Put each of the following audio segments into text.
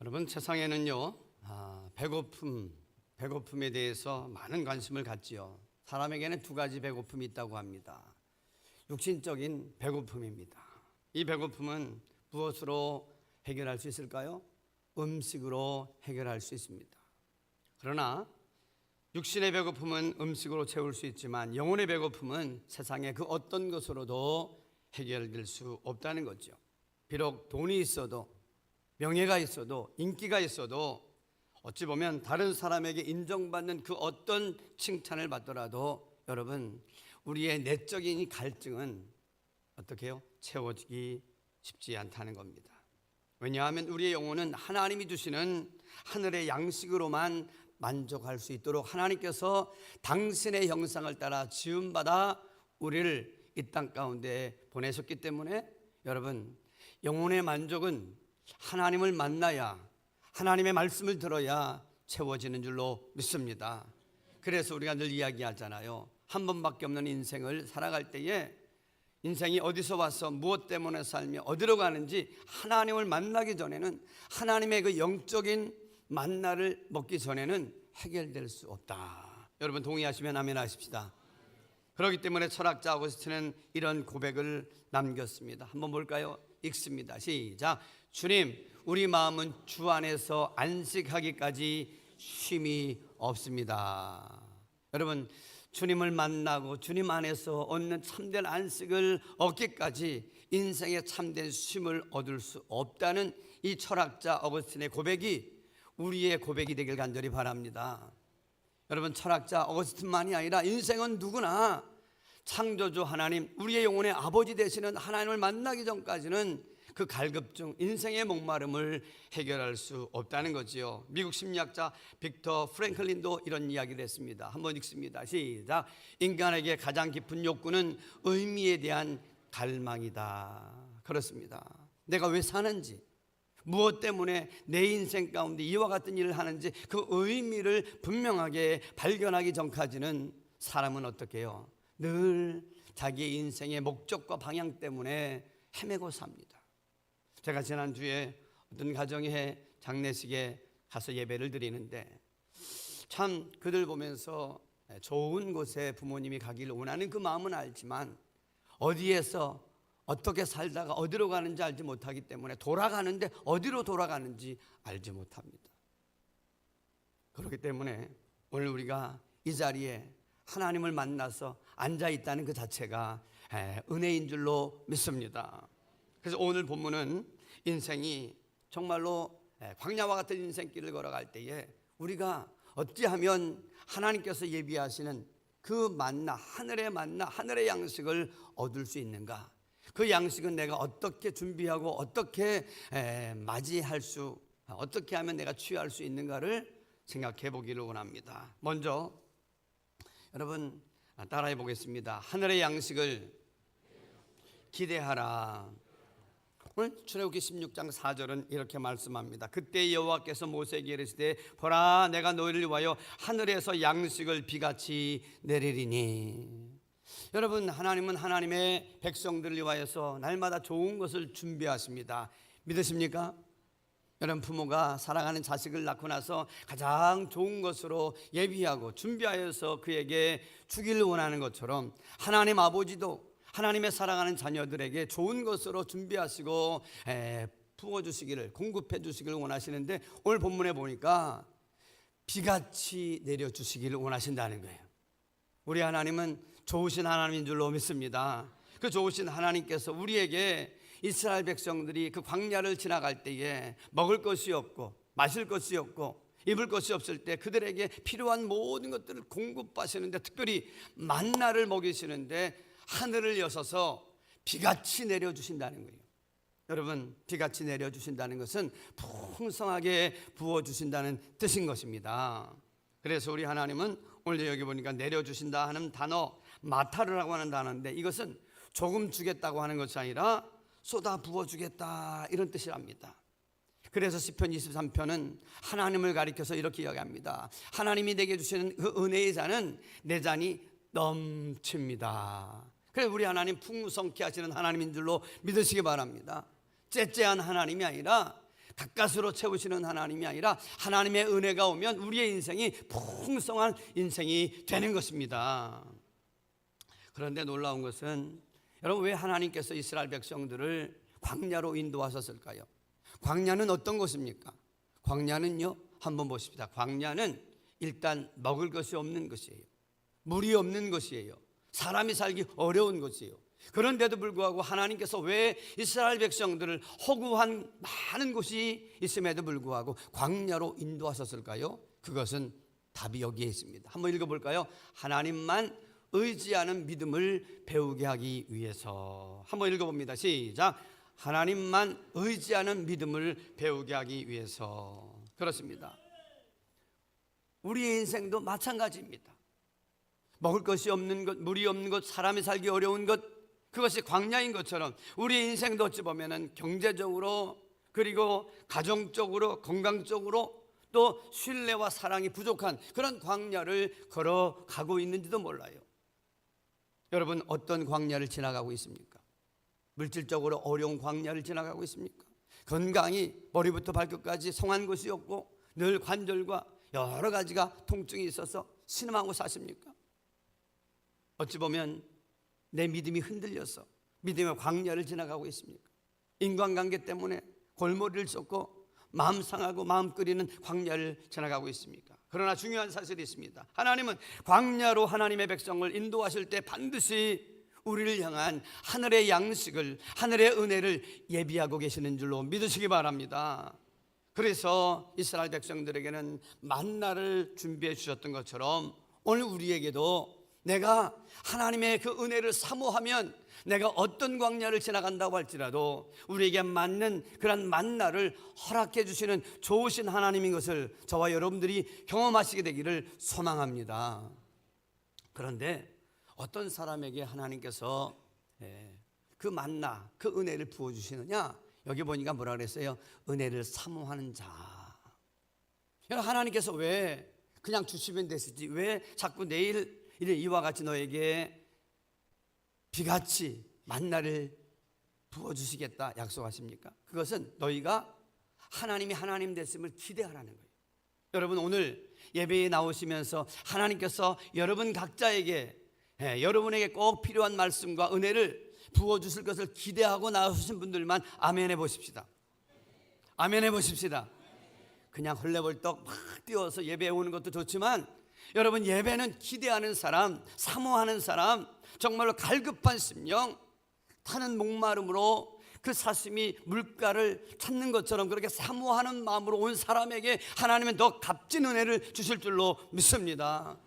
여러분, 세상에는요, 배고픔에 대해서 많은 관심을 갖지요. 사람에게는 두 가지 배고픔이 있다고 합니다. 육신적인 배고픔입니다. 이 배고픔은 무엇으로 해결할 수 있을까요? 음식으로 해결할 수 있습니다. 그러나 육신의 배고픔은 음식으로 채울 수 있지만 영혼의 배고픔은 세상의 그 어떤 것으로도 해결될 수 없다는 거죠. 비록 돈이 있어도, 명예가 있어도, 인기가 있어도, 어찌 보면 다른 사람에게 인정받는 그 어떤 칭찬을 받더라도 여러분, 우리의 내적인 갈증은 어떻게 해요? 채워지기 쉽지 않다는 겁니다. 왜냐하면 우리의 영혼은 하나님이 주시는 하늘의 양식으로만 만족할 수 있도록 하나님께서 당신의 형상을 따라 지음받아 우리를 이 땅 가운데 보내셨기 때문에 여러분, 영혼의 만족은 하나님을 만나야, 하나님의 말씀을 들어야 채워지는 줄로 믿습니다. 그래서 우리가 늘 이야기하잖아요. 한 번밖에 없는 인생을 살아갈 때에 인생이 어디서 와서 무엇 때문에 살며 어디로 가는지 하나님을 만나기 전에는, 하나님의 그 영적인 만나를 먹기 전에는 해결될 수 없다. 여러분 동의하시면 아멘 하십시다. 그렇기 때문에 철학자 어거스틴은 이런 고백을 남겼습니다. 한번 볼까요? 읽습니다. 시작. 주님, 우리 마음은 주 안에서 안식하기까지 쉼이 없습니다. 여러분, 주님을 만나고 주님 안에서 얻는 참된 안식을 얻기까지 인생의 참된 쉼을 얻을 수 없다는 이 철학자 어거스틴의 고백이 우리의 고백이 되길 간절히 바랍니다. 여러분, 철학자 어거스틴만이 아니라 인생은 누구나 창조주 하나님, 우리의 영혼의 아버지 되시는 하나님을 만나기 전까지는 그 갈급증, 인생의 목마름을 해결할 수 없다는 거지요. 미국 심리학자 빅터 프랭클린도 이런 이야기를 했습니다. 한번 읽습니다. 시작. 인간에게 가장 깊은 욕구는 의미에 대한 갈망이다. 그렇습니다. 내가 왜 사는지, 무엇 때문에 내 인생 가운데 이와 같은 일을 하는지 그 의미를 분명하게 발견하기 전까지는 사람은 어떻게 해요? 늘 자기의 인생의 목적과 방향 때문에 헤매고 삽니다. 제가 지난주에 어떤 가정의 장례식에 가서 예배를 드리는데 참 그들 보면서 좋은 곳에 부모님이 가기를 원하는 그 마음은 알지만 어디에서 어떻게 살다가 어디로 가는지 알지 못하기 때문에 돌아가는데 어디로 돌아가는지 알지 못합니다. 그렇기 때문에 오늘 우리가 이 자리에 하나님을 만나서 앉아 있다는 그 자체가 은혜인 줄로 믿습니다. 그래서 오늘 본문은 인생이 정말로 광야와 같은 인생길을 걸어갈 때에 우리가 어찌하면 하나님께서 예비하시는 그 만나, 하늘의 양식을 얻을 수 있는가? 그 양식은 내가 어떻게 준비하고 어떻게 어떻게 하면 내가 취할 수 있는가를 생각해 보기를 원합니다. 먼저 여러분 따라해 보겠습니다. 하늘의 양식을 기대하라. 오늘 출애굽기 16장 4절은 이렇게 말씀합니다. 그때 여호와께서 모세에게 이르시되 보라, 내가 너희를 위하여 하늘에서 양식을 비같이 내리리니. 여러분, 하나님은 하나님의 백성들을 위하여서 날마다 좋은 것을 준비하십니다. 믿으십니까? 여러분, 부모가 사랑하는 자식을 낳고 나서 가장 좋은 것으로 예비하고 준비하여서 그에게 주기를 원하는 것처럼 하나님 아버지도 하나님의 사랑하는 자녀들에게 좋은 것으로 준비하시고 부어주시기를, 공급해 주시기를 원하시는데 오늘 본문에 보니까 비같이 내려주시기를 원하신다는 거예요. 우리 하나님은 좋으신 하나님인 줄로 믿습니다. 그 좋으신 하나님께서 우리에게 이스라엘 백성들이 그 광야를 지나갈 때에 먹을 것이 없고 마실 것이 없고 입을 것이 없을 때 그들에게 필요한 모든 것들을 공급하시는데, 특별히 만나를 먹이시는데 하늘을 여셔서 비같이 내려주신다는 거예요. 여러분, 비같이 내려주신다는 것은 풍성하게 부어주신다는 뜻인 것입니다. 그래서 우리 하나님은 오늘 여기 보니까 내려주신다 하는 단어, 마타르라고 하는 단어인데 이것은 조금 주겠다고 하는 것이 아니라 쏟아 부어주겠다, 이런 뜻이랍니다. 그래서 시편 23편은 하나님을 가리켜서 이렇게 이야기합니다. 하나님이 내게 주시는 그 은혜의 잔은 내 잔이 넘칩니다. 그래서 우리 하나님 풍성케 하시는 하나님인 줄로 믿으시기 바랍니다. 째째한 하나님이 아니라 가까스로 채우시는 하나님이 아니라 하나님의 은혜가 오면 우리의 인생이 풍성한 인생이 되는 것입니다. 그런데 놀라운 것은 여러분, 왜 하나님께서 이스라엘 백성들을 광야로 인도하셨을까요? 광야는 어떤 곳입니까? 광야는요, 한번 보십시다. 광야는 일단 먹을 것이 없는 것이에요. 물이 없는 것이에요. 사람이 살기 어려운 것이에요. 그런데도 불구하고 하나님께서 왜 이스라엘 백성들을 허구한 많은 곳이 있음에도 불구하고 광야로 인도하셨을까요? 그것은 답이 여기에 있습니다. 한번 읽어볼까요? 하나님만 의지하는 믿음을 배우게 하기 위해서. 한번 읽어봅니다. 시작. 하나님만 의지하는 믿음을 배우게 하기 위해서. 그렇습니다. 우리의 인생도 마찬가지입니다. 먹을 것이 없는 것, 물이 없는 것, 사람이 살기 어려운 것, 그것이 광야인 것처럼 우리의 인생도 어찌 보면은 경제적으로, 그리고 가정적으로, 건강적으로, 또 신뢰와 사랑이 부족한 그런 광야를 걸어가고 있는지도 몰라요. 여러분, 어떤 광야를 지나가고 있습니까? 물질적으로 어려운 광야를 지나가고 있습니까? 건강이 머리부터 발끝까지 성한 것이 없고 늘 관절과 여러 가지가 통증이 있어서 신음하고 사십니까? 어찌 보면 내 믿음이 흔들려서 믿음의 광야를 지나가고 있습니까? 인간관계 때문에 골머리를 쏟고 마음 상하고 마음 끓이는 광야를 지나가고 있습니까? 그러나 중요한 사실이 있습니다. 하나님은 광야로 하나님의 백성을 인도하실 때 반드시 우리를 향한 하늘의 양식을, 하늘의 은혜를 예비하고 계시는 줄로 믿으시기 바랍니다. 그래서 이스라엘 백성들에게는 만나를 준비해 주셨던 것처럼 오늘 우리에게도 내가 하나님의 그 은혜를 사모하면 내가 어떤 광야를 지나간다고 할지라도 우리에게 맞는 그런 만나를 허락해 주시는 좋으신 하나님인 것을 저와 여러분들이 경험하시게 되기를 소망합니다. 그런데 어떤 사람에게 하나님께서 그 만나, 그 은혜를 부어주시느냐? 여기 보니까 뭐라 그랬어요? 은혜를 사모하는 자. 하나님께서 왜 그냥 주시면 됐지, 왜 자꾸 내일 이와 같이 너에게 비같이 만나를 부어주시겠다 약속하십니까? 그것은 너희가 하나님이 하나님 됐음을 기대하라는 거예요. 여러분, 오늘 예배에 나오시면서 하나님께서 여러분 각자에게, 여러분에게 꼭 필요한 말씀과 은혜를 부어주실 것을 기대하고 나오신 분들만 아멘 해보십시다. 아멘 해보십시다. 그냥 헐레벌떡 막 뛰어서 예배에 오는 것도 좋지만 여러분, 예배는 기대하는 사람, 사모하는 사람, 정말로 갈급한 심령, 타는 목마름으로 그 사슴이 물가를 찾는 것처럼 그렇게 사모하는 마음으로 온 사람에게 하나님은 더 값진 은혜를 주실 줄로 믿습니다.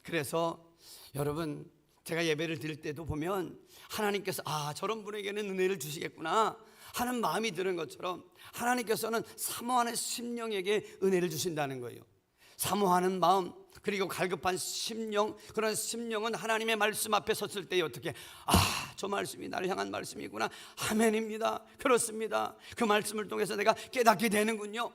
그래서 여러분, 제가 예배를 드릴 때도 보면 하나님께서 저런 분에게는 은혜를 주시겠구나 하는 마음이 드는 것처럼 하나님께서는 사모하는 심령에게 은혜를 주신다는 거예요. 사모하는 마음, 그리고 갈급한 심령, 그런 심령은 하나님의 말씀 앞에 섰을 때 어떻게 저 말씀이 나를 향한 말씀이구나, 아멘입니다, 그렇습니다, 그 말씀을 통해서 내가 깨닫게 되는군요.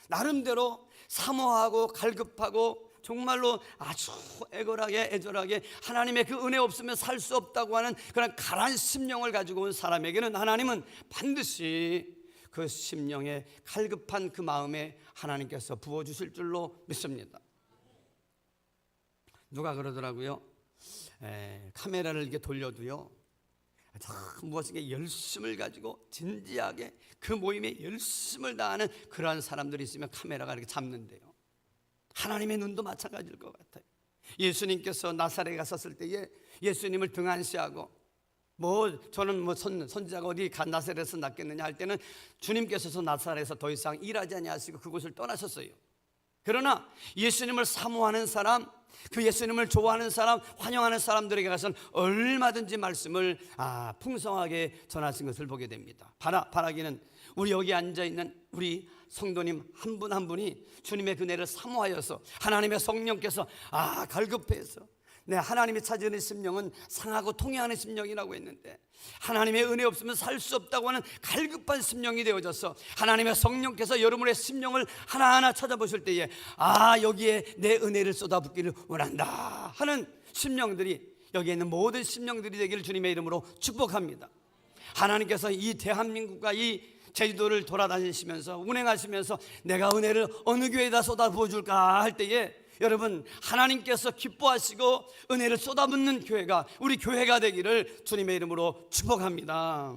나름대로 사모하고 갈급하고 정말로 아주 애절하게 하나님의 그 은혜 없으면 살 수 없다고 하는 그런 가란 심령을 가지고 온 사람에게는 하나님은 반드시 그 심령의 갈급한 그 마음에 하나님께서 부어주실 줄로 믿습니다. 누가 그러더라고요. 카메라를 이렇게 돌려도요, 무엇인가 열심을 가지고 진지하게 그 모임에 열심을 다하는 그러한 사람들이 있으면 카메라가 이렇게 잡는데요. 하나님의 눈도 마찬가지일 것 같아요. 예수님께서 나사렛에 갔었을 때에 예수님을 등한시하고 저는 선지자가 어디 나사렛에서 낳겠느냐 할 때는 주님께서 나사렛에서 더 이상 일하지 아니하시고 그곳을 떠나셨어요. 그러나 예수님을 사모하는 사람, 그 예수님을 좋아하는 사람, 환영하는 사람들에게 가서는 얼마든지 말씀을 풍성하게 전하신 것을 보게 됩니다. 바라기는 우리 여기 앉아있는 우리 성도님 한 분 한 분이 주님의 그네를 사모하여서 하나님의 성령께서 갈급해서 하나님이 찾으는 심령은 상하고 통해하는 심령이라고 했는데 하나님의 은혜 없으면 살 수 없다고 하는 갈급한 심령이 되어져서 하나님의 성령께서 여러분의 심령을 하나하나 찾아보실 때에 여기에 내 은혜를 쏟아붓기를 원한다 하는 심령들이, 여기에 있는 모든 심령들이 되기를 주님의 이름으로 축복합니다. 하나님께서 이 대한민국과 이 제주도를 돌아다니시면서 운행하시면서 내가 은혜를 어느 교회에다 쏟아부어 줄까 할 때에 여러분, 하나님께서 기뻐하시고 은혜를 쏟아붓는 교회가 우리 교회가 되기를 주님의 이름으로 축복합니다.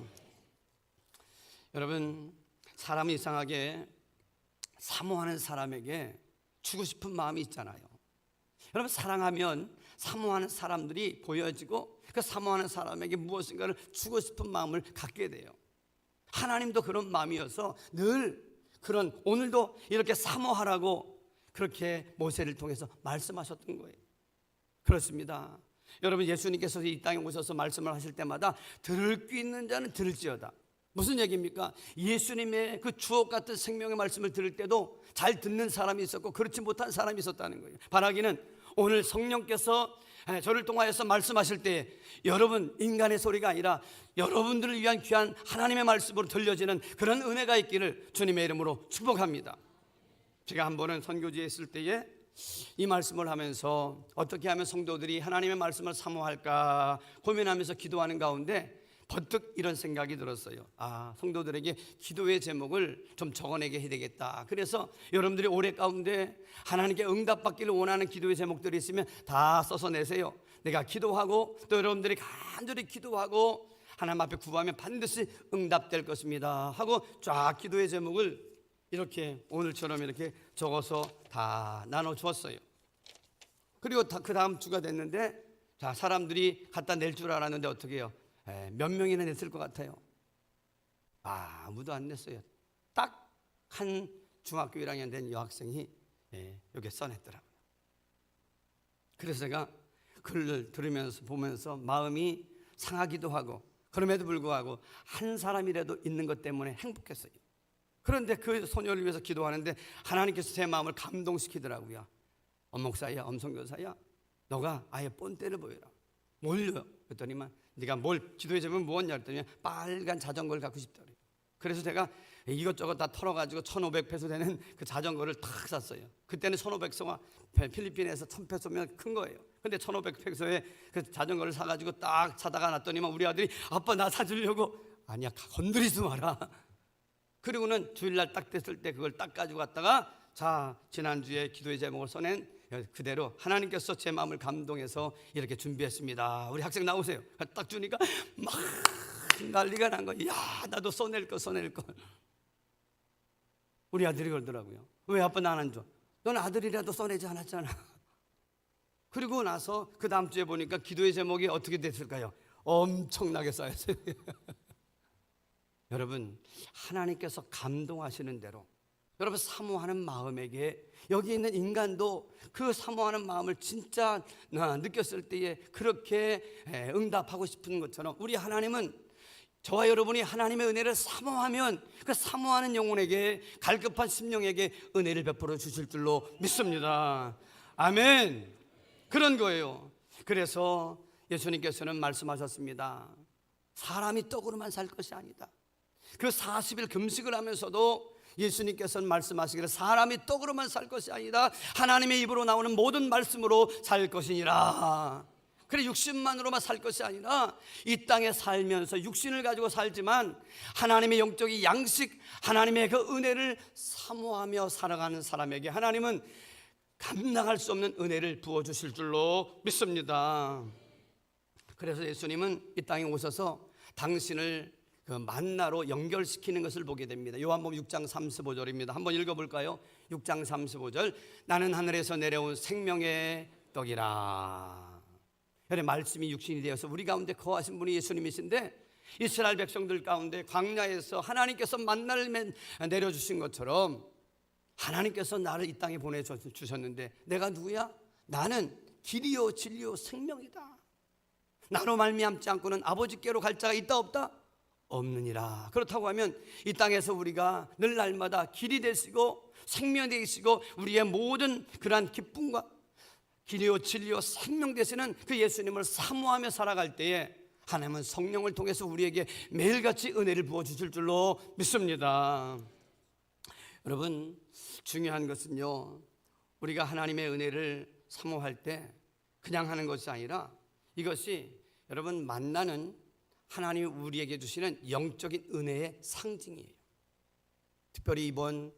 여러분, 사람이 이상하게 사모하는 사람에게 주고 싶은 마음이 있잖아요. 여러분, 사랑하면 사모하는 사람들이 보여지고 그 사모하는 사람에게 무엇인가를 주고 싶은 마음을 갖게 돼요. 하나님도 그런 마음이어서 늘 그런, 오늘도 이렇게 사모하라고 그렇게 모세를 통해서 말씀하셨던 거예요. 그렇습니다. 여러분, 예수님께서 이 땅에 오셔서 말씀을 하실 때마다 들을 귀 있는 자는 들을지어다. 무슨 얘기입니까? 예수님의 그 주옥 같은 생명의 말씀을 들을 때도 잘 듣는 사람이 있었고 그렇지 못한 사람이 있었다는 거예요. 바라기는 오늘 성령께서 저를 통하여서 말씀하실 때 여러분, 인간의 소리가 아니라 여러분들을 위한 귀한 하나님의 말씀으로 들려지는 그런 은혜가 있기를 주님의 이름으로 축복합니다. 제가 한 번은 선교지에 있을 때에 이 말씀을 하면서 어떻게 하면 성도들이 하나님의 말씀을 사모할까 고민하면서 기도하는 가운데 번뜩 이런 생각이 들었어요. 성도들에게 기도의 제목을 좀 적어내게 해야 되겠다. 그래서 여러분들이 올해 가운데 하나님께 응답받기를 원하는 기도의 제목들이 있으면 다 써서 내세요. 내가 기도하고 또 여러분들이 간절히 기도하고 하나님 앞에 구하면 반드시 응답될 것입니다 하고 쫙 기도의 제목을 이렇게 오늘처럼 이렇게 적어서 다 나눠주었어요. 그리고 그 다음 주가 됐는데 사람들이 갖다 낼 줄 알았는데 어떻게 해요? 몇 명이나 냈을 것 같아요? 아무도 안 냈어요. 딱 한 중학교 1학년 된 여학생이 여기에 써냈더라고요. 그래서 제가 글을 들으면서 보면서 마음이 상하기도 하고 그럼에도 불구하고 한 사람이라도 있는 것 때문에 행복했어요. 그런데 그 소녀를 위해서 기도하는데 하나님께서 제 마음을 감동시키더라고요. 엄목사야, 엄성교사야, 너가 아예 본때를 보여라. 뭘요? 그랬더니만 네가 뭘 기도해 주면 뭐냐 했더니 빨간 자전거를 갖고 싶다 그래요. 그래서 제가 이것저것 다 털어가지고 1,500페소 되는 그 자전거를 탁 샀어요. 그때는 1,500페소가 필리핀에서 1,000페소면 큰 거예요. 근데 1,500페소에 그 자전거를 사가지고 딱 사다가 놨더니만 우리 아들이 아빠 나 사주려고. 아니야, 건드리지 마라. 그리고는 주일날 딱 됐을 때 그걸 딱 가지고 갔다가 지난주에 기도의 제목을 써낸 그대로 하나님께서 제 마음을 감동해서 이렇게 준비했습니다. 우리 학생 나오세요. 딱 주니까 막 난리가 난 거예요. 나도 써낼 거. 우리 아들이 그러더라고요. 왜 아빠 나 안 줘? 넌 아들이라도 써내지 않았잖아. 그리고 나서 그 다음 주에 보니까 기도의 제목이 어떻게 됐을까요? 엄청나게 쌓였어요. 여러분, 하나님께서 감동하시는 대로 여러분 사모하는 마음에게 여기 있는 인간도 그 사모하는 마음을 진짜 느꼈을 때에 그렇게 응답하고 싶은 것처럼 우리 하나님은 저와 여러분이 하나님의 은혜를 사모하면 그 사모하는 영혼에게 갈급한 심령에게 은혜를 베풀어 주실 줄로 믿습니다. 아멘. 그런 거예요. 그래서 예수님께서는 말씀하셨습니다. 사람이 떡으로만 살 것이 아니다. 그 40일 금식을 하면서도 예수님께서는 말씀하시기를 사람이 떡으로만 살 것이 아니다. 하나님의 입으로 나오는 모든 말씀으로 살 것이니라. 그래, 육신만으로만 살 것이 아니라 이 땅에 살면서 육신을 가지고 살지만 하나님의 영적인 양식, 하나님의 그 은혜를 사모하며 살아가는 사람에게 하나님은 감당할 수 없는 은혜를 부어주실 줄로 믿습니다. 그래서 예수님은 이 땅에 오셔서 당신을 그 만나로 연결시키는 것을 보게 됩니다. 요한복음 6장 35절입니다. 한번 읽어볼까요? 6장 35절. 나는 하늘에서 내려온 생명의 떡이라. 말씀이 육신이 되어서 우리 가운데 거하신 분이 예수님이신데 이스라엘 백성들 가운데 광야에서 하나님께서 만나를 내려주신 것처럼 하나님께서 나를 이 땅에 보내주셨는데 내가 누구야? 나는 길이요 진리요 생명이다. 나로 말미암지 않고는 아버지께로 갈 자가 있다 없다? 없느니라. 그렇다고 하면 이 땅에서 우리가 늘 날마다 길이 되시고 생명이 되시고 우리의 모든 그러한 기쁨과 길이요 진리요 생명 되시는 그 예수님을 사모하며 살아갈 때에 하나님은 성령을 통해서 우리에게 매일같이 은혜를 부어주실 줄로 믿습니다. 여러분, 중요한 것은요, 우리가 하나님의 은혜를 사모할 때 그냥 하는 것이 아니라 이것이 여러분 만나는 하나님이 우리에게 주시는 영적인 은혜의 상징이에요. 특별히 이번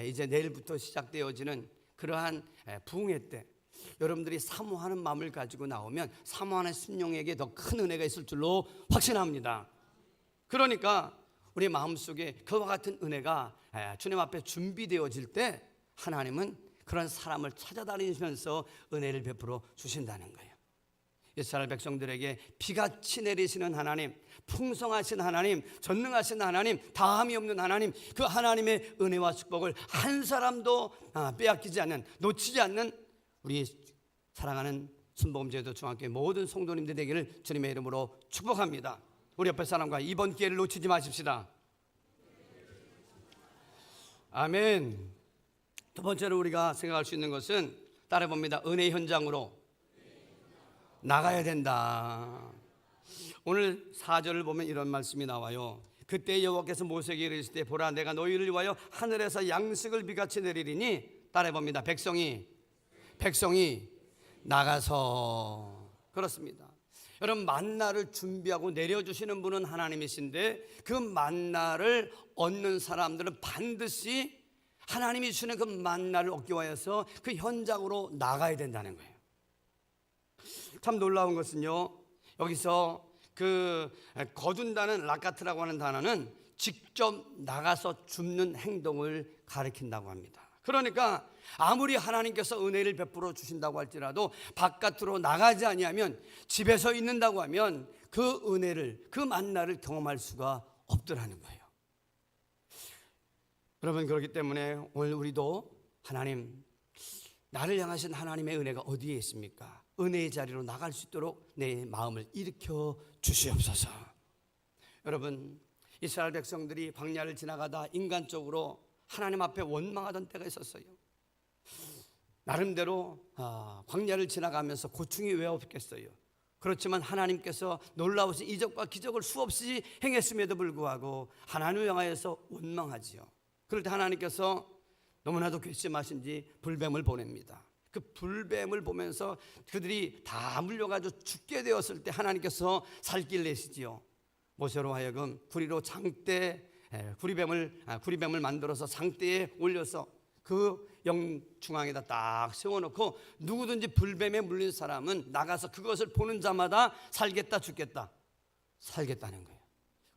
이제 내일부터 시작되어지는 그러한 부흥회 때 여러분들이 사모하는 마음을 가지고 나오면 사모하는 심령에게 더 큰 은혜가 있을 줄로 확신합니다. 그러니까 우리 마음속에 그와 같은 은혜가 주님 앞에 준비되어질 때 하나님은 그런 사람을 찾아다니시면서 은혜를 베풀어 주신다는 거예요. 이스라엘 백성들에게 비같이 내리시는 하나님, 풍성하신 하나님, 전능하신 하나님, 다함이 없는 하나님, 그 하나님의 은혜와 축복을 한 사람도 빼앗기지 않는, 놓치지 않는 우리 사랑하는 순복음제도 중학교의 모든 성도님들 되기를 주님의 이름으로 축복합니다. 우리 옆에 사람과 이번 기회를 놓치지 마십시다. 아멘. 두 번째로 우리가 생각할 수 있는 것은 따라 봅니다. 은혜의 현장으로 나가야 된다. 오늘 4절을 보면 이런 말씀이 나와요. 그때 여호와께서 모세에게 이르실 때 보라 내가 너희를 위하여 하늘에서 양식을 비같이 내리리니 따라 봅니다. 백성이 나가서. 그렇습니다. 여러분 만나를 준비하고 내려주시는 분은 하나님이신데 그 만나를 얻는 사람들은 반드시 하나님이 주시는 그 만나를 얻기 위해서 그 현장으로 나가야 된다는 거예요. 참 놀라운 것은요, 여기서 그 거둔다는 라카트라고 하는 단어는 직접 나가서 줍는 행동을 가리킨다고 합니다. 그러니까 아무리 하나님께서 은혜를 베풀어 주신다고 할지라도 바깥으로 나가지 아니하면 집에서 있는다고 하면 그 은혜를, 그 만나를 경험할 수가 없더라는 거예요. 여러분 그렇기 때문에 오늘 우리도 하나님, 나를 향하신 하나님의 은혜가 어디에 있습니까? 은혜의 자리로 나갈 수 있도록 내 마음을 일으켜 주시옵소서. 여러분 이스라엘 백성들이 광야를 지나가다 인간적으로 하나님 앞에 원망하던 때가 있었어요. 나름대로 광야를 지나가면서 고충이 왜 없겠어요. 그렇지만 하나님께서 놀라우신 이적과 기적을 수없이 행했음에도 불구하고 하나님을 향하여서 원망하지요. 그럴 때 하나님께서 너무나도 괘씸하신지 불뱀을 보냅니다. 그 불뱀을 보면서 그들이 다 물려가지고 죽게 되었을 때 하나님께서 살길 내시지요. 모세로 하여금 구리뱀을 만들어서 장대에 올려서 그 영중앙에다 딱 세워놓고 누구든지 불뱀에 물린 사람은 나가서 그것을 보는 자마다 살겠다 죽겠다 살겠다는 거예요.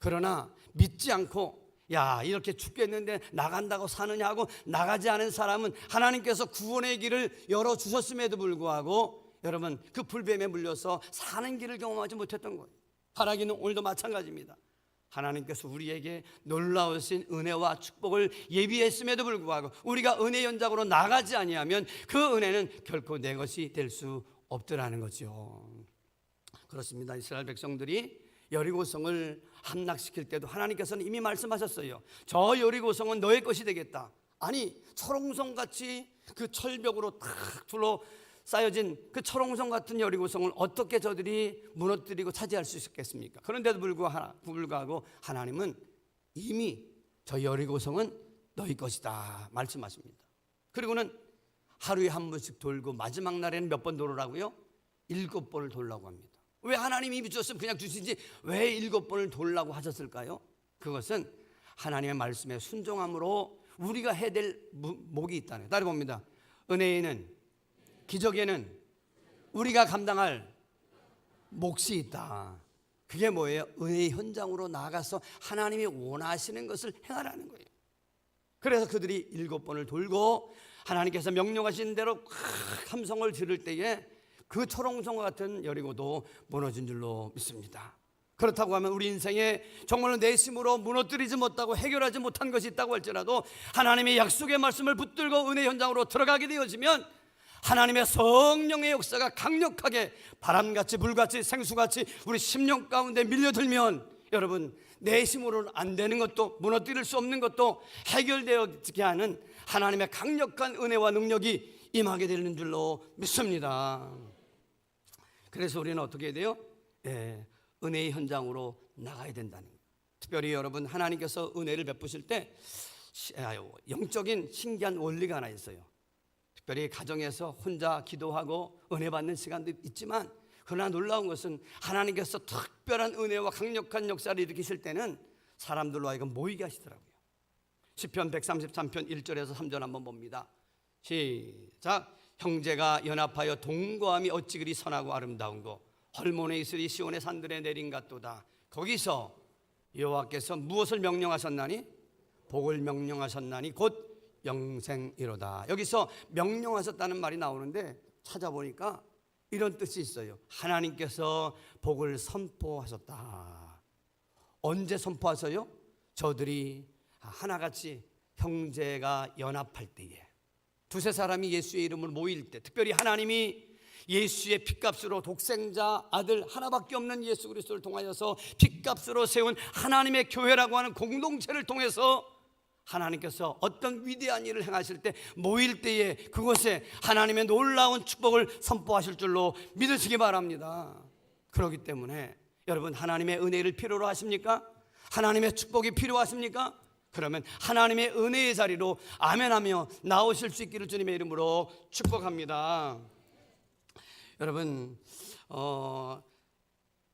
그러나 믿지 않고 야 이렇게 죽겠는데 나간다고 사느냐 하고 나가지 않은 사람은 하나님께서 구원의 길을 열어주셨음에도 불구하고 여러분 그 불뱀에 물려서 사는 길을 경험하지 못했던 거예요. 바라기는 오늘도 마찬가지입니다. 하나님께서 우리에게 놀라우신 은혜와 축복을 예비했음에도 불구하고 우리가 은혜 연장으로 나가지 아니하면 그 은혜는 결코 내 것이 될 수 없더라는 거죠. 그렇습니다. 이스라엘 백성들이 여리고성을 함락시킬 때도 하나님께서는 이미 말씀하셨어요. 저 여리고성은 너의 것이 되겠다. 아니 철옹성같이 그 철벽으로 탁 둘러싸여진 그 철옹성 같은 여리고성을 어떻게 저들이 무너뜨리고 차지할 수 있겠습니까? 그런데도 불구하고 하나님은 이미 저 여리고성은 너희 것이다 말씀하십니다. 그리고는 하루에 한 번씩 돌고 마지막 날에는 몇 번 돌으라고요? 7번을 돌라고 합니다. 왜 하나님이 이미 주셨으면 그냥 주시지 왜 7번을 돌라고 하셨을까요? 그것은 하나님의 말씀에 순종함으로 우리가 해야 될 목이 있다는 거예요. 따라 봅니다. 은혜에는 기적에는 우리가 감당할 몫이 있다. 그게 뭐예요? 은혜의 현장으로 나가서 하나님이 원하시는 것을 행하라는 거예요. 그래서 그들이 7번을 돌고 하나님께서 명령하신 대로 함성을 지를 때에 그 초롱성과 같은 여리고도 무너진 줄로 믿습니다. 그렇다고 하면 우리 인생에 정말로 내심으로 무너뜨리지 못하고 해결하지 못한 것이 있다고 할지라도 하나님의 약속의 말씀을 붙들고 은혜 현장으로 들어가게 되어지면 하나님의 성령의 역사가 강력하게 바람같이 불같이 생수같이 우리 심령 가운데 밀려들면 여러분 내심으로는 안 되는 것도 무너뜨릴 수 없는 것도 해결되게 하는 하나님의 강력한 은혜와 능력이 임하게 되는 줄로 믿습니다. 그래서 우리는 어떻게 해야 돼요? 은혜의 현장으로 나가야 된다는 거예요. 특별히 여러분 하나님께서 은혜를 베푸실 때 영적인 신기한 원리가 하나 있어요. 특별히 가정에서 혼자 기도하고 은혜 받는 시간도 있지만 그러나 놀라운 것은 하나님께서 특별한 은혜와 강력한 역사를 일으키실 때는 사람들로 하여금 모이게 하시더라고요. 시편 133편 1절에서 3절 한번 봅니다. 시작. 형제가 연합하여 동거함이 어찌 그리 선하고 아름다운고 헐몬에 있으리 시온의 산들에 내린 같도다. 거기서 여호와께서 무엇을 명령하셨나니? 복을 명령하셨나니 곧 영생이로다. 여기서 명령하셨다는 말이 나오는데 찾아보니까 이런 뜻이 있어요. 하나님께서 복을 선포하셨다. 언제 선포하셔요? 저들이 하나같이 형제가 연합할 때에, 두세 사람이 예수의 이름을 모일 때, 특별히 하나님이 예수의 핏값으로 독생자 아들 하나밖에 없는 예수 그리스도를 통하여서 핏값으로 세운 하나님의 교회라고 하는 공동체를 통해서 하나님께서 어떤 위대한 일을 행하실 때 모일 때에 그곳에 하나님의 놀라운 축복을 선포하실 줄로 믿으시기 바랍니다. 그렇기 때문에 여러분, 하나님의 은혜를 필요로 하십니까? 하나님의 축복이 필요하십니까? 그러면 하나님의 은혜의 자리로 아멘하며 나오실 수 있기를 주님의 이름으로 축복합니다. 여러분,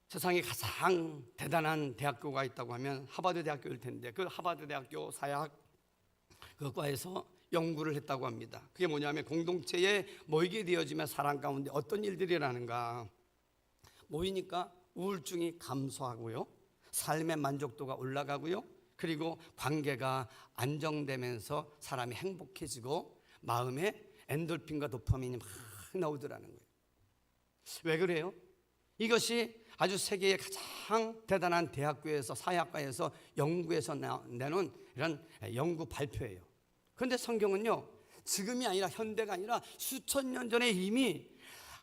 세상에 가장 대단한 대학교가 있다고 하면 하버드 대학교일 텐데, 그 하버드 대학교 사회학 그 과에서 연구를 했다고 합니다. 그게 뭐냐면 공동체에 모이게 되어지면 사람 가운데 어떤 일들이 일어나는가. 모이니까 우울증이 감소하고요, 삶의 만족도가 올라가고요, 그리고 관계가 안정되면서 사람이 행복해지고 마음에 엔돌핀과 도파민이 막 나오더라는 거예요. 왜 그래요? 이것이 아주 세계의 가장 대단한 대학교에서, 사회학과에서 연구해서 내놓은 이런 연구 발표예요. 그런데 성경은요, 지금이 아니라 현대가 아니라 수천 년 전에 이미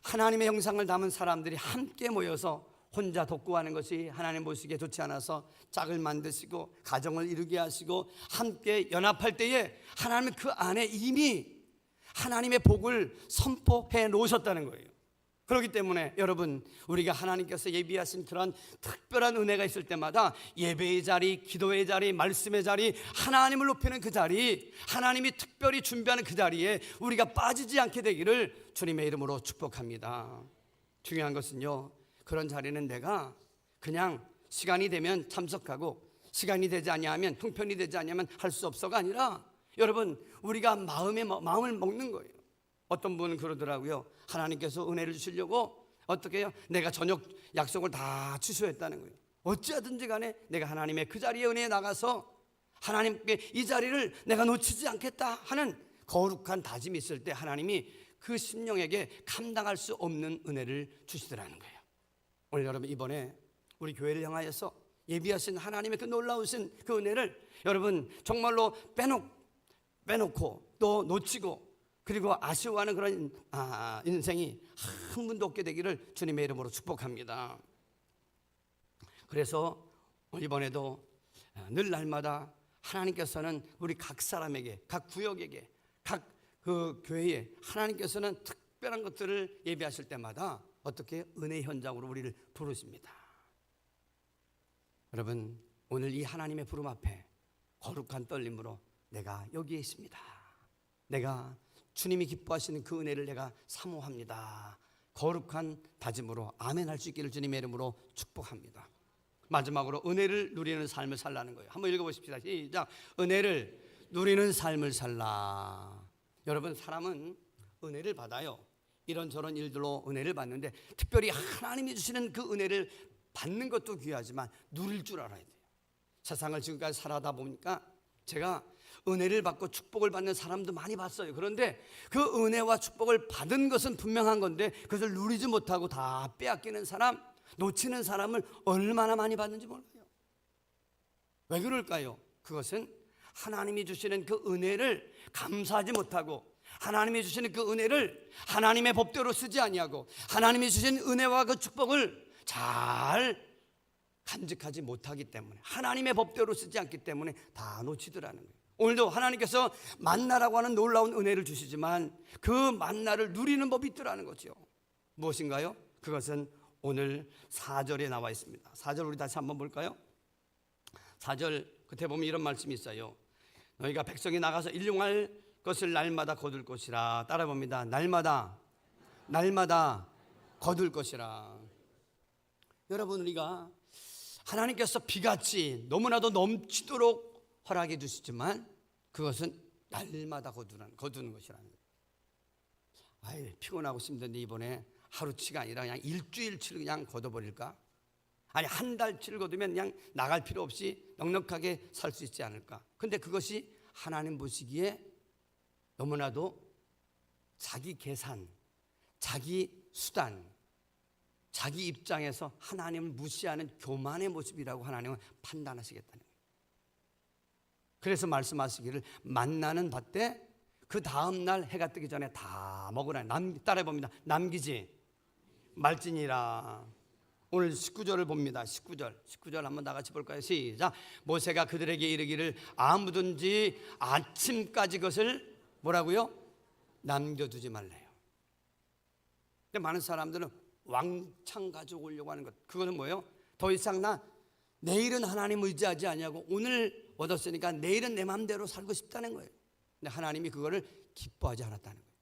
하나님의 형상을 담은 사람들이 함께 모여서 혼자 독구하는 것이 하나님 보시기에 좋지 않아서 짝을 만드시고 가정을 이루게 하시고 함께 연합할 때에 하나님은 그 안에 이미 하나님의 복을 선포해 놓으셨다는 거예요. 그렇기 때문에 여러분, 우리가 하나님께서 예비하신 그런 특별한 은혜가 있을 때마다 예배의 자리, 기도의 자리, 말씀의 자리, 하나님을 높이는 그 자리, 하나님이 특별히 준비하는 그 자리에 우리가 빠지지 않게 되기를 주님의 이름으로 축복합니다. 중요한 것은요, 그런 자리는 내가 그냥 시간이 되면 참석하고 시간이 되지 아니하면, 형편이 되지 아니하면 할 수 없어가 아니라, 여러분, 우리가 마음을 먹는 거예요. 어떤 분은 그러더라고요. 하나님께서 은혜를 주시려고 어떻게 해요? 내가 저녁 약속을 다 취소했다는 거예요. 어찌하든지 간에 내가 하나님의 그 자리에 은혜에 나가서 하나님께 이 자리를 내가 놓치지 않겠다 하는 거룩한 다짐이 있을 때 하나님이 그 심령에게 감당할 수 없는 은혜를 주시더라는 거예요. 오늘 여러분, 이번에 우리 교회를 향하여서 예비하신 하나님의 그 놀라우신 그 은혜를 여러분 정말로 빼놓고 또 놓치고 그리고 아쉬워하는 그런 인생이 한 분도 없게 되기를 주님의 이름으로 축복합니다. 그래서 이번에도 늘 날마다 하나님께서는 우리 각 사람에게, 각 구역에게, 각 그 교회에 하나님께서는 특별한 것들을 예비하실 때마다 어떻게 은혜 현장으로 우리를 부르십니다. 여러분, 오늘 이 하나님의 부름 앞에 거룩한 떨림으로 내가 여기에 있습니다. 내가 주님이 기뻐하시는 그 은혜를 내가 사모합니다. 거룩한 다짐으로 아멘 할 수 있기를 주님의 이름으로 축복합니다. 마지막으로 은혜를 누리는 삶을 살라는 거예요. 한번 읽어보십시다. 시작. 은혜를 누리는 삶을 살라. 여러분, 사람은 은혜를 받아요. 이런저런 일들로 은혜를 받는데 특별히 하나님이 주시는 그 은혜를 받는 것도 귀하지만 누릴 줄 알아야 돼요. 세상을 지금까지 살아다 보니까 제가 은혜를 받고 축복을 받는 사람도 많이 봤어요. 그런데 그 은혜와 축복을 받은 것은 분명한 건데 그것을 누리지 못하고 다 빼앗기는 사람, 놓치는 사람을 얼마나 많이 봤는지 몰라요. 왜 그럴까요? 그것은 하나님이 주시는 그 은혜를 감사하지 못하고 하나님이 주시는 그 은혜를 하나님의 법대로 쓰지 아니하고 하나님이 주신 은혜와 그 축복을 잘 간직하지 못하기 때문에, 하나님의 법대로 쓰지 않기 때문에 다 놓치더라는 거예요. 오늘도 하나님께서 만나라고 하는 놀라운 은혜를 주시지만 그 만나를 누리는 법이 있더라는 거죠. 무엇인가요? 그것은 오늘 4절에 나와 있습니다. 4절 우리 다시 한번 볼까요? 4절 끝에 보면 이런 말씀이 있어요. 너희가 백성이 나가서 일용할 것을 날마다 거둘 것이라. 따라 봅니다. 날마다 거둘 것이라. 여러분, 우리가 하나님께서 비같이 너무나도 넘치도록 허락해 주시지만 그것은 날마다 거두는 것이라는 거예요. 아이, 피곤하고 힘든데 이번에 하루치가 아니라 그냥 일주일치를 그냥 거둬버릴까? 아니, 한 달치를 거두면 그냥 나갈 필요 없이 넉넉하게 살 수 있지 않을까? 근데 그것이 하나님 보시기에 너무나도 자기 계산, 자기 수단, 자기 입장에서 하나님을 무시하는 교만의 모습이라고 하나님은 판단하시겠다는 거예요. 그래서 말씀하시기를 만나는 밭에 그 다음 날 해가 뜨기 전에 다 먹으라. 따라해 봅니다. 남기지 말지니라. 오늘 19절을 봅니다. 19절 한번 다 같이 볼까요? 시작. 모세가 그들에게 이르기를 아무든지 아침까지 그것을 뭐라고요? 남겨두지 말래요. 근데 많은 사람들은 왕창 가져오려고 하는 것, 그거는 뭐예요? 더 이상 나 내일은 하나님 의지하지 아니하고 오늘 얻었으니까 내일은 내 마음대로 살고 싶다는 거예요. 근데 하나님이 그거를 기뻐하지 않았다는 거예요.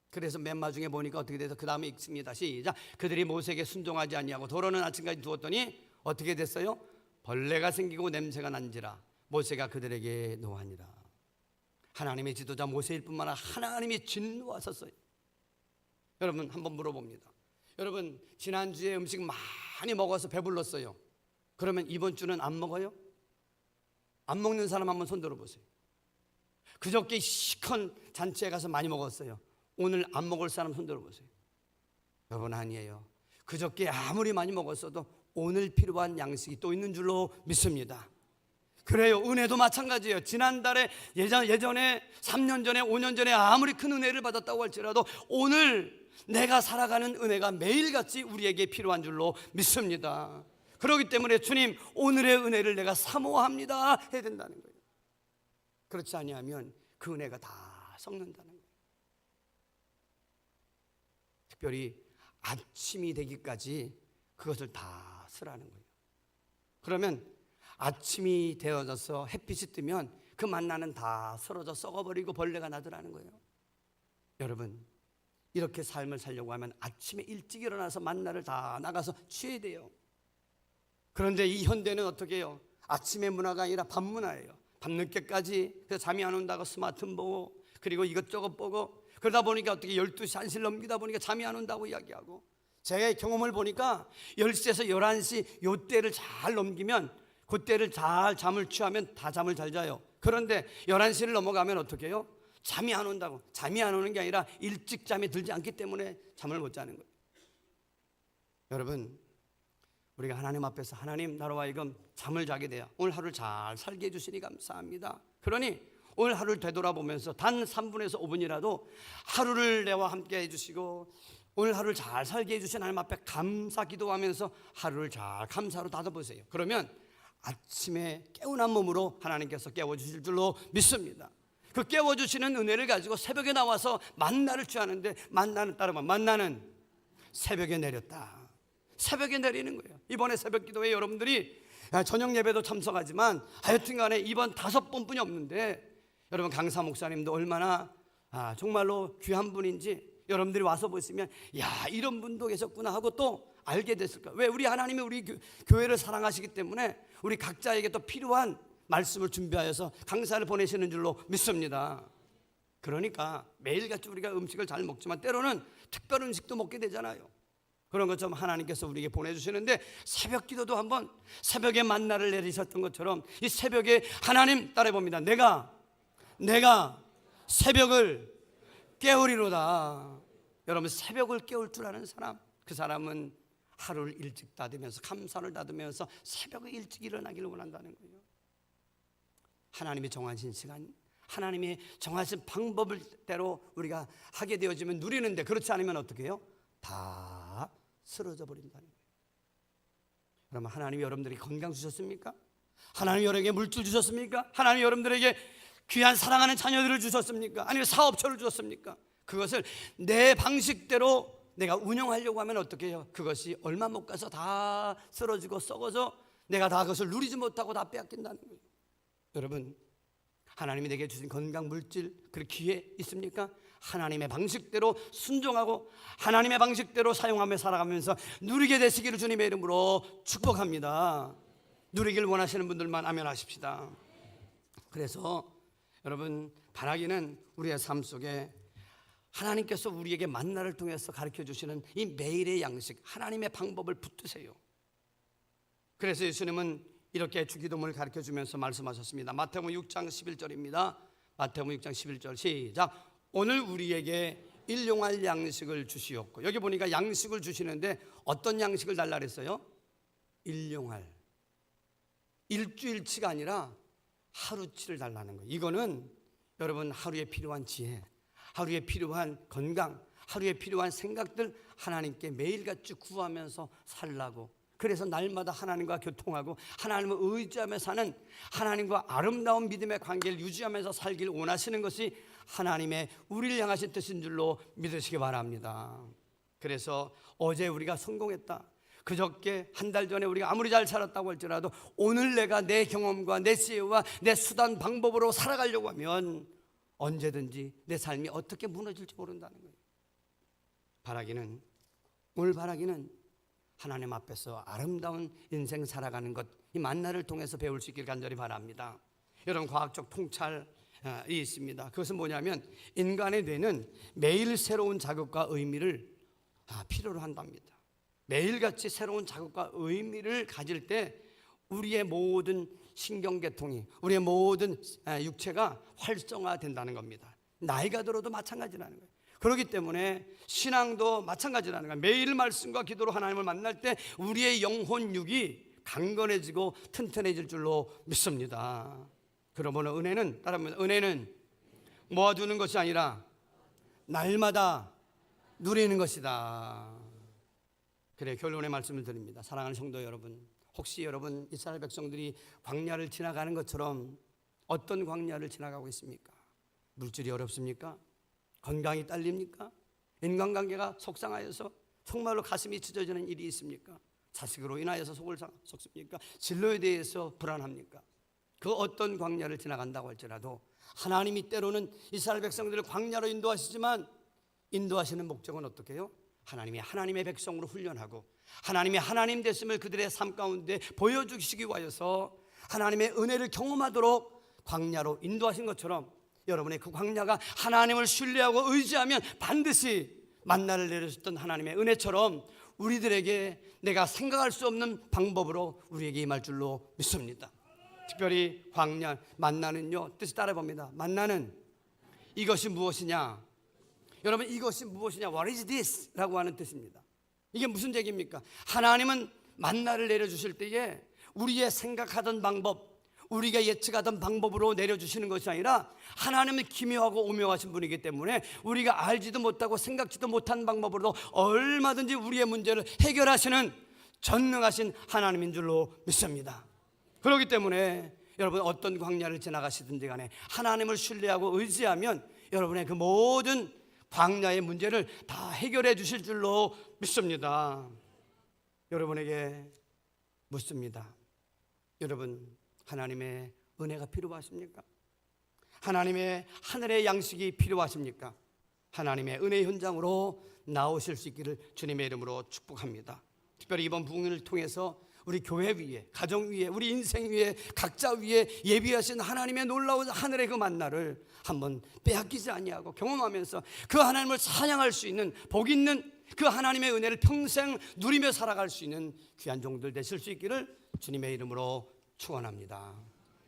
그래서 맨 마중에 보니까 어떻게 돼서 그 다음에 읽습니다. 시작. 그들이 모세에게 순종하지 아니하고 도로는 아침까지 두었더니 어떻게 됐어요? 벌레가 생기고 냄새가 난지라 모세가 그들에게 노하니라. 하나님의 지도자 모세일 뿐만 아니라 하나님이 진노하셨어요. 여러분, 한번 물어봅니다. 여러분, 지난주에 음식 많이 먹어서 배불렀어요. 그러면 이번 주는 안 먹어요? 안 먹는 사람 한번 손 들어보세요. 그저께 시큰 잔치에 가서 많이 먹었어요. 오늘 안 먹을 사람 손 들어보세요. 여러분, 아니에요. 그저께 아무리 많이 먹었어도 오늘 필요한 양식이 또 있는 줄로 믿습니다. 그래요. 은혜도 마찬가지예요. 지난달에 예전에 3년 전에 5년 전에 아무리 큰 은혜를 받았다고 할지라도 오늘 내가 살아가는 은혜가 매일같이 우리에게 필요한 줄로 믿습니다. 그렇기 때문에 주님, 오늘의 은혜를 내가 사모합니다 해야 된다는 거예요. 그렇지 아니하면 그 은혜가 다 썩는다는 거예요. 특별히 아침이 되기까지 그것을 다 쓰라는 거예요. 그러면 아침이 되어져서 햇빛이 뜨면 그 만나는 다 썰어져 썩어버리고 벌레가 나더라는 거예요. 여러분, 이렇게 삶을 살려고 하면 아침에 일찍 일어나서 만나를 다 나가서 취해야 돼요. 그런데 이 현대는 어떻게 해요? 아침의 문화가 아니라 밤 문화예요. 밤늦게까지 그래서 잠이 안 온다고 스마트폰 보고 그리고 이것저것 보고 그러다 보니까 어떻게 12시 1시를 넘기다 보니까 잠이 안 온다고 이야기하고, 제 경험을 보니까 10시에서 11시 요 때를 잘 넘기면 그때를 잘 잠을 취하면 다 잠을 잘 자요. 그런데 11시를 넘어가면 어떻게 해요? 잠이 안 온다고. 잠이 안 오는 게 아니라 일찍 잠이 들지 않기 때문에 잠을 못 자는 거예요. 여러분, 우리가 하나님 앞에서 하나님 나로 하여금 잠을 자게 돼요. 오늘 하루를 잘 살게 해주시니 감사합니다. 그러니 오늘 하루를 되돌아보면서 단 3분에서 5분이라도 하루를 내와 함께 해주시고 오늘 하루를 잘 살게 해주신 하나님 앞에 감사 기도하면서 하루를 잘 감사로 닫아보세요. 그러면 아침에 깨어난 몸으로 하나님께서 깨워주실 줄로 믿습니다. 그 깨워주시는 은혜를 가지고 새벽에 나와서 만나를 취하는데, 만나는 따르면 만나는 새벽에 내렸다. 새벽에 내리는 거예요. 이번에 새벽 기도에 여러분들이 저녁 예배도 참석하지만 하여튼 간에 이번 5번뿐이 없는데, 여러분 강사 목사님도 얼마나 정말로 귀한 분인지 여러분들이 와서 보시면 야, 이런 분도 계셨구나 하고 또 알게 됐을 거예요. 왜? 우리 하나님이 우리 교회를 사랑하시기 때문에 우리 각자에게 또 필요한 말씀을 준비하여서 강사를 보내시는 줄로 믿습니다. 그러니까 매일같이 우리가 음식을 잘 먹지만 때로는 특별 음식도 먹게 되잖아요. 그런 것처럼 하나님께서 우리에게 보내주시는데, 새벽 기도도 한번 새벽에 만나를 내리셨던 것처럼 이 새벽에 하나님 따라해봅니다. 내가 새벽을 깨우리로다. 여러분, 새벽을 깨울 줄 아는 사람, 그 사람은 하루를 일찍 닫으면서 감사를 닫으면서 새벽에 일찍 일어나기를 원한다는 거예요. 하나님이 정하신 시간, 하나님이 정하신 방법대로 우리가 하게 되어지면 누리는데, 그렇지 않으면 어떻게 해요? 다 쓰러져 버린다는 거예요. 그러면 하나님이 여러분들에게 건강 주셨습니까? 하나님이 여러분에게 물질 주셨습니까? 하나님이 여러분들에게 귀한 사랑하는 자녀들을 주셨습니까? 아니면 사업처를 주셨습니까? 그것을 내 방식대로 내가 운영하려고 하면 어떻게 해요? 그것이 얼마 못 가서 다 쓰러지고 썩어져 내가 다 그것을 누리지 못하고 다 빼앗긴다는 거예요. 여러분, 하나님이 내게 주신 건강, 물질, 그 기회 있습니까? 하나님의 방식대로 순종하고 하나님의 방식대로 사용하며 살아가면서 누리게 되시기를 주님의 이름으로 축복합니다. 누리길 원하시는 분들만 아멘 하십시다. 그래서 여러분, 바라기는 우리의 삶 속에 하나님께서 우리에게 만나를 통해서 가르쳐 주시는 이 매일의 양식, 하나님의 방법을 붙드세요. 그래서 예수님은 이렇게 주기도문을 가르쳐 주면서 말씀하셨습니다. 마태복음 6장 11절입니다. 마태복음 6장 11절 시작. 오늘 우리에게 일용할 양식을 주시옵고. 여기 보니까 양식을 주시는데 어떤 양식을 달라 그랬어요? 일용할, 일주일치가 아니라 하루치를 달라는 거예요. 이거는 여러분 하루에 필요한 지혜, 하루에 필요한 건강, 하루에 필요한 생각들 하나님께 매일같이 구하면서 살라고, 그래서 날마다 하나님과 교통하고 하나님을 의지하며 사는, 하나님과 아름다운 믿음의 관계를 유지하면서 살길 원하시는 것이 하나님의 우리를 향하신 뜻인 줄로 믿으시기 바랍니다. 그래서 어제 우리가 성공했다, 그저께 한 달 전에 우리가 아무리 잘 살았다고 할지라도 오늘 내가 내 경험과 내 지혜와 내 수단 방법으로 살아가려고 하면 언제든지 내 삶이 어떻게 무너질지 모른다는 거예요. 바라기는, 오늘 바라기는 하나님 앞에서 아름다운 인생 살아가는 것, 이 만나를 통해서 배울 수 있길 간절히 바랍니다. 여러분, 과학적 통찰이 있습니다. 그것은 뭐냐면 인간의 뇌는 매일 새로운 자극과 의미를 필요로 한답니다. 매일같이 새로운 자극과 의미를 가질 때 우리의 모든 신경계통이, 우리의 모든 육체가 활성화된다는 겁니다. 나이가 들어도 마찬가지라는 거예요. 그렇기 때문에 신앙도 마찬가지라는 거예요. 매일 말씀과 기도로 하나님을 만날 때 우리의 영혼 육이 강건해지고 튼튼해질 줄로 믿습니다. 그러므로 은혜는, 따라합니다. 은혜는 모아두는 것이 아니라 날마다 누리는 것이다. 그래, 결론의 말씀을 드립니다. 사랑하는 성도 여러분, 혹시 여러분 이스라엘 백성들이 광야를 지나가는 것처럼 어떤 광야를 지나가고 있습니까? 물질이 어렵습니까? 건강이 딸립니까? 인간관계가 속상하여서 정말로 가슴이 찢어지는 일이 있습니까? 자식으로 인하여서 속을 썩습니까? 진로에 대해서 불안합니까? 그 어떤 광야를 지나간다고 할지라도 하나님이 때로는 이스라엘 백성들을 광야로 인도하시지만 인도하시는 목적은 어떻게 해요? 하나님의 백성으로 훈련하고 하나님의 하나님 됐음을 그들의 삶 가운데 보여주시기 위하여서 하나님의 은혜를 경험하도록 광야로 인도하신 것처럼 여러분의 그 광야가 하나님을 신뢰하고 의지하면 반드시 만나를 내려주셨던 하나님의 은혜처럼 우리들에게 내가 생각할 수 없는 방법으로 우리에게 임할 줄로 믿습니다. 특별히 광야, 만나는요, 뜻이 따라봅니다. 만나는 이것이 무엇이냐? 여러분, 이것이 무엇이냐? What is this? 라고 하는 뜻입니다. 이게 무슨 얘기입니까? 하나님은 만나를 내려주실 때에 우리의 생각하던 방법, 우리가 예측하던 방법으로 내려주시는 것이 아니라 하나님은 기묘하고 오묘하신 분이기 때문에 우리가 알지도 못하고 생각지도 못한 방법으로도 얼마든지 우리의 문제를 해결하시는 전능하신 하나님인 줄로 믿습니다. 그렇기 때문에 여러분 어떤 광야를 지나가시든지 간에 하나님을 신뢰하고 의지하면 여러분의 그 모든 광야의 문제를 다 해결해 주실 줄로 믿습니다. 여러분에게 묻습니다. 여러분, 하나님의 은혜가 필요하십니까? 하나님의 하늘의 양식이 필요하십니까? 하나님의 은혜 현장으로 나오실 수 있기를 주님의 이름으로 축복합니다. 특별히 이번 부흥을 통해서 우리 교회 위에, 가정 위에, 우리 인생 위에, 각자 위에 예비하신 하나님의 놀라운 하늘의 그 만나를 한번 빼앗기지 아니하고 경험하면서 그 하나님을 찬양할 수 있는, 복 있는 그 하나님의 은혜를 평생 누리며 살아갈 수 있는 귀한 종들 되실 수 있기를 주님의 이름으로 축원합니다.